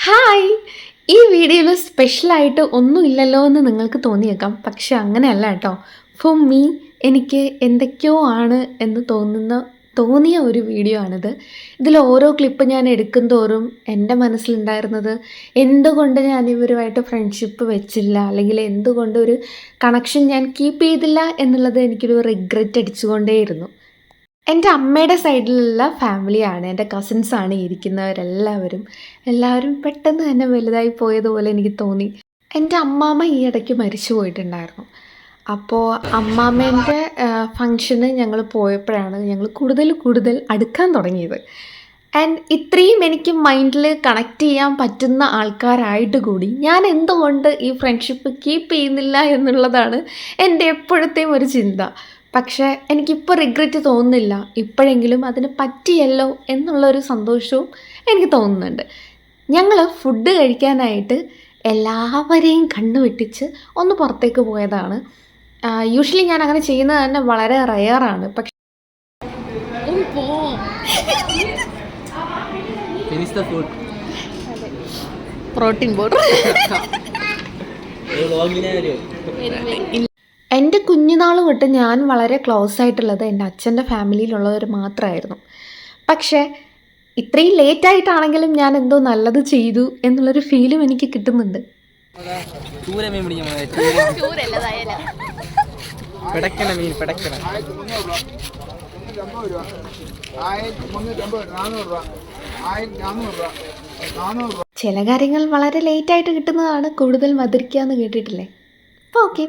Hi, ഈ വീഡിയോയിൽ സ്പെഷ്യലായിട്ട് ഒന്നുമില്ലല്ലോ എന്ന് നിങ്ങൾക്ക് തോന്നിയേക്കാം. പക്ഷെ അങ്ങനെയല്ല കേട്ടോ. ഫോർ മീ എനിക്ക് എന്തൊക്കെയോ ആണ് എന്ന് തോന്നിയ ഒരു വീഡിയോ ആണിത്. ഇതിൽ ഓരോ ക്ലിപ്പ് ഞാൻ എടുക്കും തോറും എൻ്റെ മനസ്സിലുണ്ടായിരുന്നത് എന്തുകൊണ്ട് ഞാൻ ഇവരുമായിട്ട് ഫ്രണ്ട്ഷിപ്പ് വെച്ചില്ല, അല്ലെങ്കിൽ എന്തുകൊണ്ട് ഒരു കണക്ഷൻ ഞാൻ കീപ്പ് ചെയ്തില്ല എന്നുള്ളത് എനിക്കൊരു റിഗ്രറ്റ് അടിച്ചുകൊണ്ടേയിരുന്നു. എൻ്റെ അമ്മയുടെ സൈഡിലുള്ള ഫാമിലിയാണ്, എൻ്റെ കസിൻസാണ് എല്ലാവരും പെട്ടെന്ന് തന്നെ വലുതായി പോയതുപോലെ എനിക്ക് തോന്നി. എൻ്റെ അമ്മാമ്മ ഈ ഇടയ്ക്ക് മരിച്ചു പോയിട്ടുണ്ടായിരുന്നു. അപ്പോൾ അമ്മാമ്മേൻ്റെ ഫങ്ഷന് ഞങ്ങൾ പോയപ്പോഴാണ് ഞങ്ങൾ കൂടുതൽ അടുക്കാൻ തുടങ്ങിയത്. ആൻഡ് ഇത്രയും എനിക്ക് മൈൻഡിൽ കണക്ട് ചെയ്യാൻ പറ്റുന്ന ആൾക്കാരായിട്ട് കൂടി ഞാൻ എന്തുകൊണ്ട് ഈ ഫ്രണ്ട്ഷിപ്പ് കീപ്പ് ചെയ്യുന്നില്ല എന്നുള്ളതാണ് എൻ്റെ എപ്പോഴത്തെയും ഒരു ചിന്ത. പക്ഷേ എനിക്കിപ്പോൾ റിഗ്രറ്റ് തോന്നുന്നില്ല. ഇപ്പോഴെങ്കിലും അതിന് പറ്റിയല്ലോ എന്നുള്ളൊരു സന്തോഷവും എനിക്ക് തോന്നുന്നുണ്ട്. ഞങ്ങൾ ഫുഡ് കഴിക്കാനായിട്ട് എല്ലാവരെയും കണ്ണു വെട്ടിച്ച് ഒന്ന് പുറത്തേക്ക് പോയതാണ്. യൂഷ്വലി ഞാൻ അങ്ങനെ ചെയ്യുന്നത് തന്നെ വളരെ റെയറാണ്. പക്ഷേ പ്രോട്ടീൻ പൗഡർ എൻ്റെ കുഞ്ഞുനാൾ തൊട്ട് ഞാൻ വളരെ ക്ലോസ് ആയിട്ടുള്ളത് എൻ്റെ അച്ഛൻ്റെ ഫാമിലിയിലുള്ളവർ മാത്രമായിരുന്നു. പക്ഷേ ഇത്രയും ലേറ്റായിട്ടാണെങ്കിലും ഞാൻ എന്തോ നല്ലത് ചെയ്തു എന്നുള്ളൊരു ഫീലും എനിക്ക് കിട്ടുന്നുണ്ട്. ചില കാര്യങ്ങൾ വളരെ ലേറ്റായിട്ട് കിട്ടുന്നതാണ് കൂടുതൽ മധുരിക്കുക എന്ന് കേട്ടിട്ടില്ലേ? അപ്പോൾ ഓക്കെ.